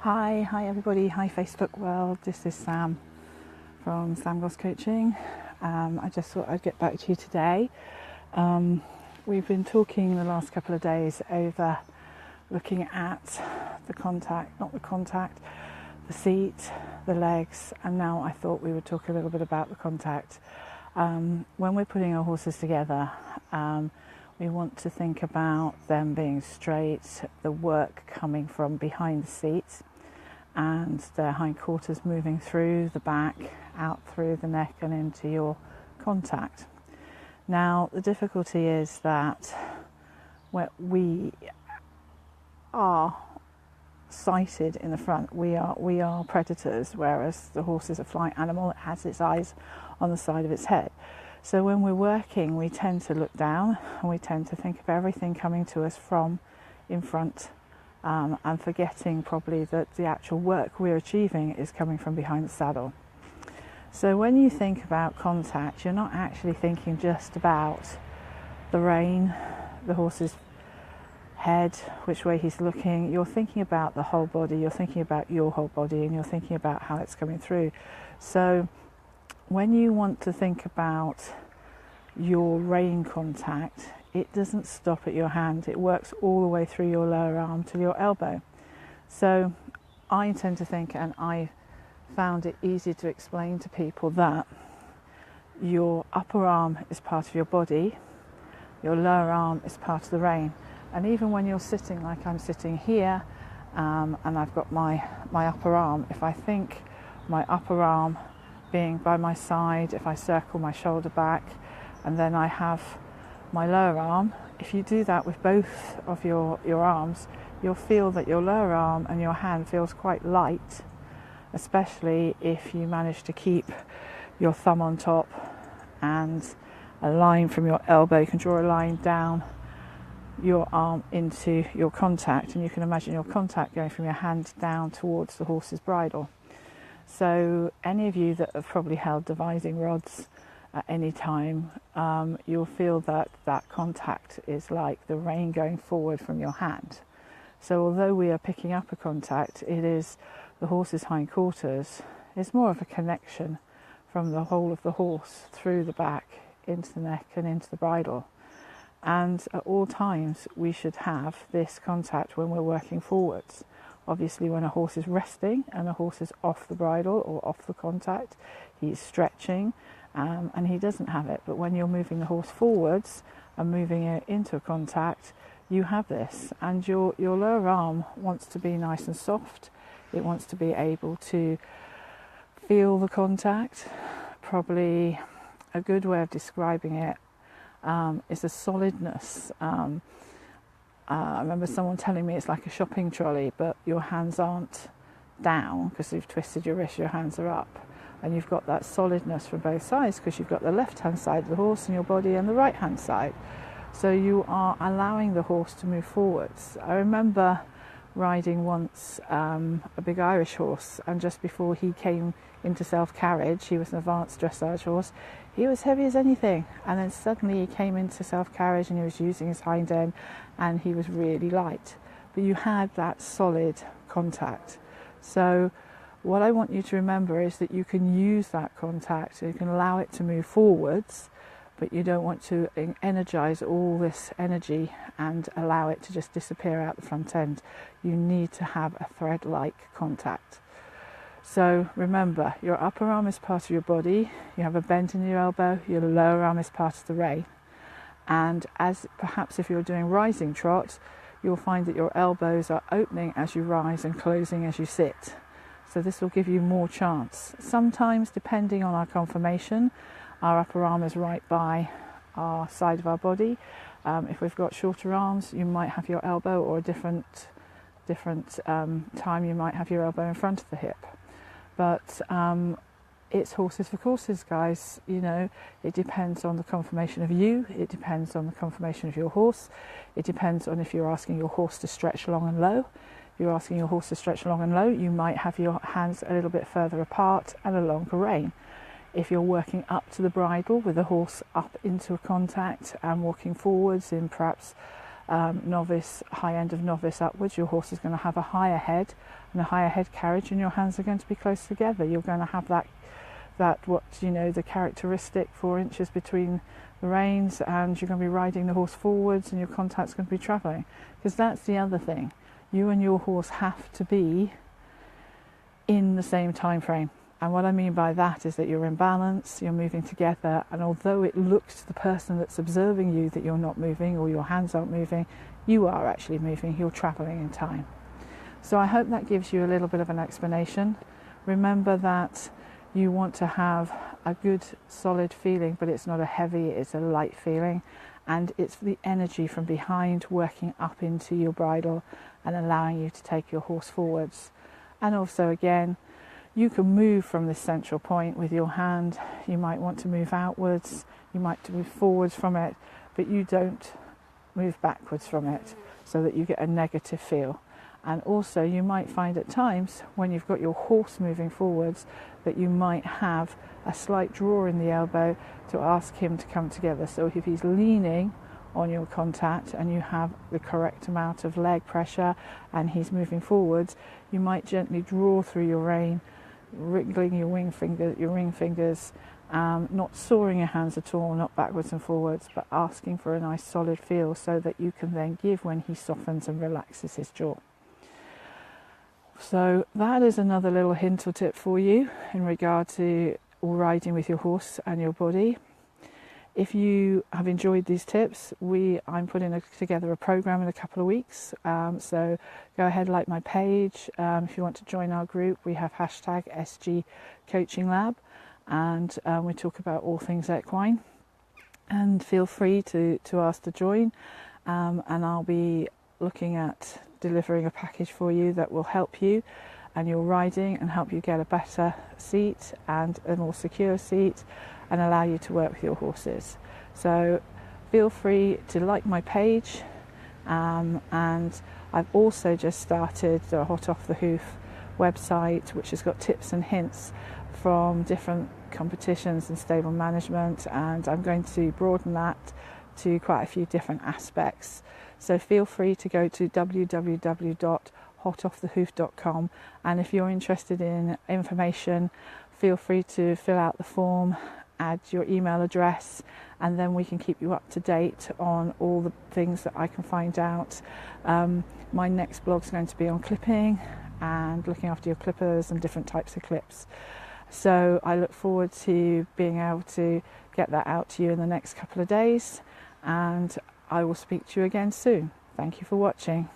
Hi everybody, hi Facebook world. This is Sam from Sam Goss Coaching. I just thought I'd get back to you today. We've been talking the last couple of days over looking at the seat, the legs, and now I thought we would talk a little bit about the contact. When we're putting our horses together, we want to think about them being straight, the work coming from behind the seat, and their hindquarters moving through the back, out through the neck and into your contact. Now, the difficulty is that we are sighted in the front. We are predators, whereas the horse is a flight animal. It has its eyes on the side of its head. So when we're working, we tend to look down and we tend to think of everything coming to us from in front, and forgetting probably that the actual work we're achieving is coming from behind the saddle. So when you think about contact, you're not actually thinking just about the rein, the horse's head, which way he's looking. You're thinking about the whole body, you're thinking about your whole body, and you're thinking about how it's coming through. So when you want to think about your rein contact, it doesn't stop at your hand. It works all the way through your lower arm to your elbow. So I tend to think, and I found it easy to explain to people, that your upper arm is part of your body, your lower arm is part of the rein. And even when you're sitting like I'm sitting here, and I've got my upper arm, if I think my upper arm being by my side, if I circle my shoulder back, and then I have my lower arm, if you do that with both of your arms, you'll feel that your lower arm and your hand feels quite light, especially if you manage to keep your thumb on top and a line from your elbow. You can draw a line down your arm into your contact, and you can imagine your contact going from your hand down towards the horse's bridle. So any of you that have probably held devising rods at any time, you'll feel that contact is like the rein going forward from your hand. So although we are picking up a contact, it is the horse's hindquarters. It's more of a connection from the whole of the horse through the back into the neck and into the bridle. And at all times we should have this contact when we're working forwards. Obviously when a horse is resting and a horse is off the bridle or off the contact, he's stretching, and he doesn't have it. But when you're moving the horse forwards and moving it into a contact, you have this. And your lower arm wants to be nice and soft. It wants to be able to feel the contact. Probably a good way of describing it is the solidness. I remember someone telling me it's like a shopping trolley, but your hands aren't down because you've twisted your wrist, your hands are up. And you've got that solidness from both sides because you've got the left-hand side of the horse in your body and the right-hand side. So you are allowing the horse to move forwards. I remember riding once a big Irish horse, and just before he came into self-carriage, he was an advanced dressage horse, he was heavy as anything, and then suddenly he came into self-carriage and he was using his hind end and he was really light, but you had that solid contact. So what I want you to remember is that you can use that contact, so you can allow it to move forwards, but you don't want to energize all this energy and allow it to just disappear out the front end. You need to have a thread-like contact. So remember, your upper arm is part of your body, you have a bend in your elbow, your lower arm is part of the rein. And as perhaps if you're doing rising trot, you'll find that your elbows are opening as you rise and closing as you sit. So this will give you more chance. Sometimes, depending on our conformation, our upper arm is right by our side of our body. If we've got shorter arms, you might have your elbow, or a different time you might have your elbow in front of the hip. But it's horses for courses, guys. You know, it depends on the conformation of you, it depends on the conformation of your horse, it depends on if you're asking your horse to stretch long and low. If you're asking your horse to stretch long and low, you might have your hands a little bit further apart and a longer rein. If you're working up to the bridle with the horse up into a contact and walking forwards in perhaps novice, high end of novice upwards, your horse is going to have a higher head and a higher head carriage, and your hands are going to be close together. You're going to have that the characteristic 4 inches between the reins, and you're going to be riding the horse forwards, and your contact's going to be travelling. Because that's the other thing. You and your horse have to be in the same time frame. And what I mean by that is that you're in balance, you're moving together, and although it looks to the person that's observing you that you're not moving or your hands aren't moving, you are actually moving, you're travelling in time. So I hope that gives you a little bit of an explanation. Remember that you want to have a good solid feeling, but it's not a heavy, it's a light feeling, and it's the energy from behind working up into your bridle and allowing you to take your horse forwards. And also again, you can move from this central point with your hand. You might want to move outwards, you might move forwards from it, but you don't move backwards from it so that you get a negative feel. And also you might find at times when you've got your horse moving forwards that you might have a slight draw in the elbow to ask him to come together. So if he's leaning on your contact and you have the correct amount of leg pressure and he's moving forwards, you might gently draw through your rein, wriggling your ring fingers, not sawing your hands at all, not backwards and forwards, but asking for a nice solid feel so that you can then give when he softens and relaxes his jaw. So that is another little hint or tip for you in regard to riding with your horse and your body. If you have enjoyed these tips, I'm putting together a program in a couple of weeks. So go ahead, like my page. If you want to join our group, we have #SG Coaching Lab, and we talk about all things equine. And feel free to ask to join, and I'll be looking at delivering a package for you that will help you and your riding and help you get a better seat and a more secure seat and allow you to work with your horses. So feel free to like my page, and I've also just started the Hot Off the Hoof website, which has got tips and hints from different competitions and stable management, and I'm going to broaden that to quite a few different aspects. So feel free to go to www.hotoffthehoof.com, and if you're interested in information, feel free to fill out the form, add your email address, and then we can keep you up to date on all the things that I can find out. My next blog is going to be on clipping and looking after your clippers and different types of clips. So I look forward to being able to get that out to you in the next couple of days, and I will speak to you again soon. Thank you for watching.